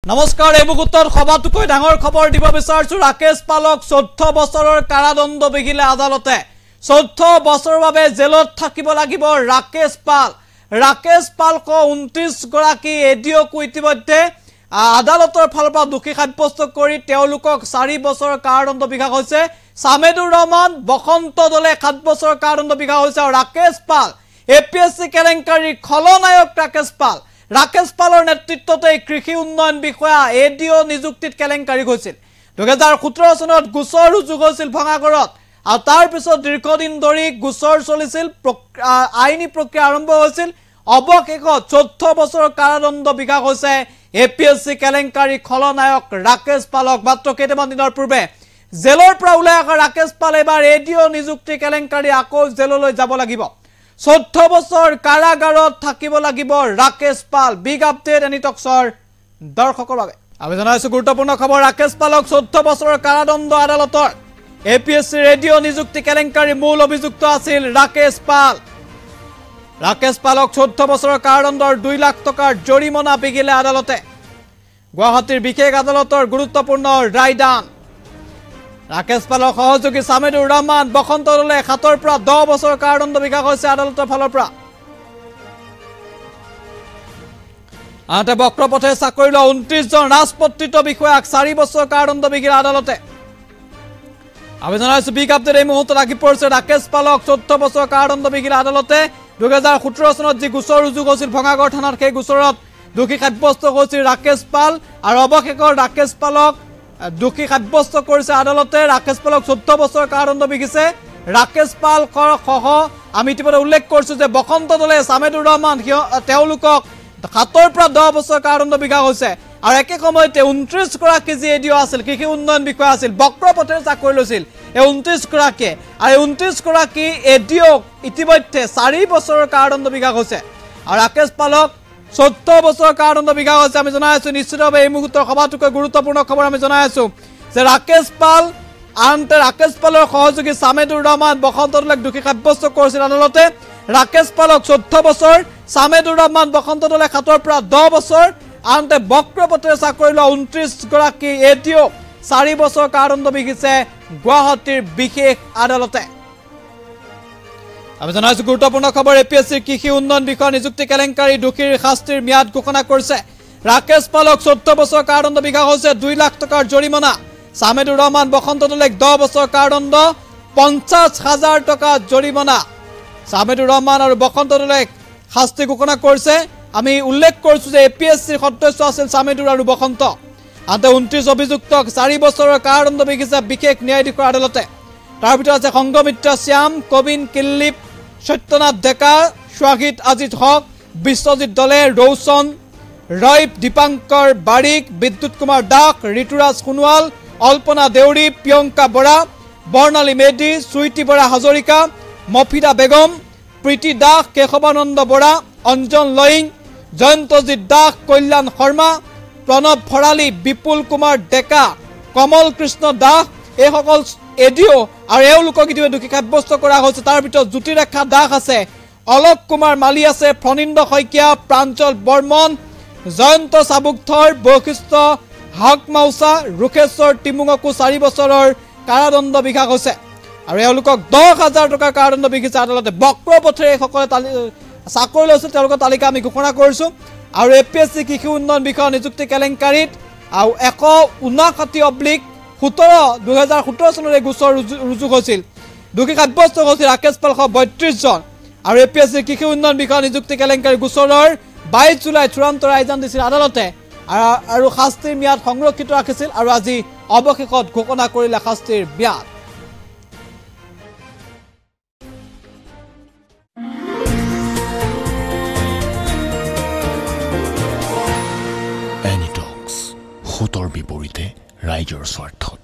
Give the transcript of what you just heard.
নমস্কাৰ এই মুহূৰ্তত সবাতোকৈ ডাঙৰ খবৰ দিব বিচাৰিছো ৰাকেশ পালক 14 বছৰৰ কাৰাদণ্ড বিহিলে আদালতে 14 বছৰৰ বাবে জেলত থাকিব লাগিব ৰাকেশ পালক 29 গৰাকী এডিঅ'ক ইতিমধ্যে আদালতৰ ফালৰ পৰা দোষী সাব্যস্ত কৰি তেওঁলোকক 4 বছৰৰ কাৰাদণ্ড বিহা হৈছে সামেদুৰ ৰহমান বসন্ত দলে 7 বছৰৰ কাৰাদণ্ড বিহা হৈছে আৰু ৰাকেশ পাল এপিএসসি কেলেংকাৰী খলনায়ক ৰাকেশ পালৰ নেতৃত্বতে কৃষি উন্নয়ন বিষয়া এডিঅ নিযুক্তিত কেলেংকাৰী হৈছিল 2017 চনত গোচৰ ৰুজু হৈছিল ভঙাগড়ত আৰু তাৰ পিছত দীৰ্ঘদিন ধৰি গোচৰ চলিছিল আইনী প্ৰক্ৰিয়া আৰম্ভ হৈছিল অৱশেষত 14 বছৰৰ কাৰাদণ্ড বিহা হৈছে এপিএসসি কেলেংকাৰী খলনায়ক ৰাকেশ পালক মাত্ৰ কেইটামান দিনৰ পূৰ্বে জেলৰ পৰা ওলাই অহা ৰাকেশ পাল এবাৰ এডিঅ নিযুক্তি কেলেংকাৰী আকৌ জেললৈ যাব লাগিব 14 বছৰ কাৰাগাৰত থাকিব লাগিব Rakesh Pal big update any টক্সৰ দৰ্শকৰ বাবে আমি জনাইছো গুৰুত্বপূৰ্ণ খবৰ ৰাকেশ পালক 14 বছৰৰ কাৰাদণ্ড আদালতৰ এপিএসসি ৰেডিঅ নিযুক্তি কেলেংকাৰী মূল অভিযুক্ত আছিল ৰাকেশ পালক 14 বছৰৰ কাৰাদণ্ডৰ 2 লাখ টকাৰ জৰিমনা বিহিলে আদালতে গুৱাহাটীৰ বিশেষ আদালতৰ গুৰুত্বপূৰ্ণ ৰায়দান ৰাকেশ পালক সহযোগী সামেদুৰ ৰহমান বসন্ত দলে 7 পৰা 10 বছৰ কাৰাদণ্ড বিহা হৈছে আদালতৰ ফালৰ পৰা আনহাতে বক্ৰপথে চাকৰি লোৱা 29 জন ৰাজপত্ৰিত বিষয়াক 4 বছৰ কাৰাদণ্ড বিহিলে আদালতে আমি জনাইছো বিগ আপডেট এই মুহূৰ্তত আহি পৰিছে ৰাকেশ পালক 14 বছৰ কাৰাদণ্ড বিহিলে আদালতে 2017 চনত যি গোচৰ ৰুজু হৈছিল ভঙাগড় থানাত সেই গোচৰত দোষী সাব্যস্ত হৈছিল ৰাকেশ পাল আৰু অৱশেষত ৰাকেশ পালক দোষী সাব্যস্ত কৰিছে আদালতে ৰাকেশ পালক 14 বছৰ কাৰাদণ্ড বিহিছে ৰাকেশ পালকৰ সহ আমি ইতিমধ্যে উল্লেখ কৰিছো যে বসন্ত দলে সামেদুৰ ৰহমান তেওঁলোকক 7 পৰা 10 বছৰ কাৰাদণ্ড বিহা হৈছে আৰু একে সময়তে 29 গৰাকী যি এডিঅ আছিল কৃষি উন্নয়ন বিষয়া আছিল বক্ৰপথে চাকৰি লৈছিল এই 29 গৰাকী আৰু 29 গৰাকী এডিঅ'ক ইতিমধ্যে 4 বছৰৰ কাৰাদণ্ড বিহা হৈছে আৰু ৰাকেশ পালক 14 বছৰ কাৰাদণ্ড বিহা হৈছে আমি জনাইছো নিশ্চিতভাৱে এই মুহূৰ্তৰ সবাতোকৈ গুৰুত্বপূৰ্ণ খবৰ আমি জনাইছো যে ৰাকেশ পালৰ সহযোগী সামেদুৰ ৰহমান বসন্ত দলক দোষী সাব্যস্ত কৰিছিল আদালতে ৰাকেশ পালক 14 বছৰ সামেদুৰ ৰহমান বসন্ত দলে 7 পৰা 10 বছৰ আনহাতে বক্ৰপথে চাকৰি লোৱা 29 গৰাকী এডিঅ 4 বছৰ কাৰাদণ্ড বিহিছে গুৱাহাটীৰ বিশেষ আদালতে আমি জনাইছো গুৰুত্বপূৰ্ণ খবৰ এপিএসসি কৃষি উন্নয়ন বিষয়া নিযুক্তি কেলেংকাৰী দোষীৰ শাস্তিৰ ম্যাদ ঘোষণা কৰিছে ৰাকেশ পালক 14 বছৰ কাৰাদণ্ড বিহা হৈছে 2 লাখ টকাৰ জৰিমনা সামেদুৰ ৰহমান বসন্ত দলক 10 বছৰ কাৰাদণ্ড 50,000 টকা জৰিমনা সামেদুৰ ৰহমান আৰু বসন্ত দলক শাস্তি ঘোষণা কৰিছে আমি উল্লেখ কৰিছো যে এপিএসসিৰ সদস্য আছিল সামেদুৰ আৰু বসন্ত আনহাতে 29 অভিযুক্তক 4 বছৰৰ কাৰাদণ্ড বিহিছে বিশেষ ন্যায়াধীশৰ আদালতে তাৰ ভিতৰত আছে সংগমিত্ৰ শ্যাম কবিন কিল্লিপ সত্যনাথ ডেকা স্বাগিত আজিত হক বিশ্বজিৎ দলে ৰৌচন ৰৈপ দীপাংকৰ বাৰিক বিদ্যুৎ কুমাৰ দাস ঋতুৰাজ সোণোৱাল অল্পনা দেউৰী প্ৰিয়ংকা বৰা বৰ্ণালী মেধি সুইটি বৰা হাজৰিকা মফিদা বেগম প্ৰীতি দাস কেশৱানন্দ বৰা অঞ্জন লয়িং জয়ন্তজিৎ দাস কল্যাণ শৰ্মা প্ৰণৱ ভৰালী বিপুল কুমাৰ ডেকা কমল কৃষ্ণ দাস এই সকল এডিঅ আৰু এওঁলোকক ইতিমধ্যে দোষী সাব্যস্ত কৰা হৈছে তাৰ ভিতৰত জ্যোতিৰেখা দাস আছে অলোক কুমাৰ মালি আছে ফণীন্দ্ৰ শইকীয়া প্ৰাঞ্জল বৰ্মন জয়ন্ত চাবুকথৰ বৈশিষ্ট্য হক মাউচা ৰুখেশ্বৰ টিমুঙকো 4 বছৰৰ কাৰাদণ্ড বিহা হৈছে আৰু এওঁলোকক 10,000 টকাৰ কাৰাদণ্ড বিহিছে আদালতে বক্ৰপথে সকলে চাকৰি লৈছিল তেওঁলোকৰ তালিকা আমি ঘোষণা কৰিছো আৰু এপিএসসি কৃষি উন্নয়ন বিষয়া নিযুক্তি কেলেংকাৰীত আৰু 159/17/2017 চনত এই গোচৰ ৰুজু হৈছিল দোষী সাব্যস্ত হৈছিল ৰাকেশ পাল 32 জন আৰু এপিএসসি কৃষি উন্নয়ন বিষয়া নিযুক্তি কেলেংকাৰী গোচৰৰ 22 জুলাই চূড়ান্ত ৰায়দান দিছিল আদালতে আৰু শাস্তিৰ ম্যাদ সংৰক্ষিত ৰাখিছিল আৰু আজি অৱশেষত ঘোষণা কৰিলে শাস্তিৰ ম্যাদ এনি টক্স হুতৰ বিপৰীতে ৰাইজৰ স্বাৰ্থত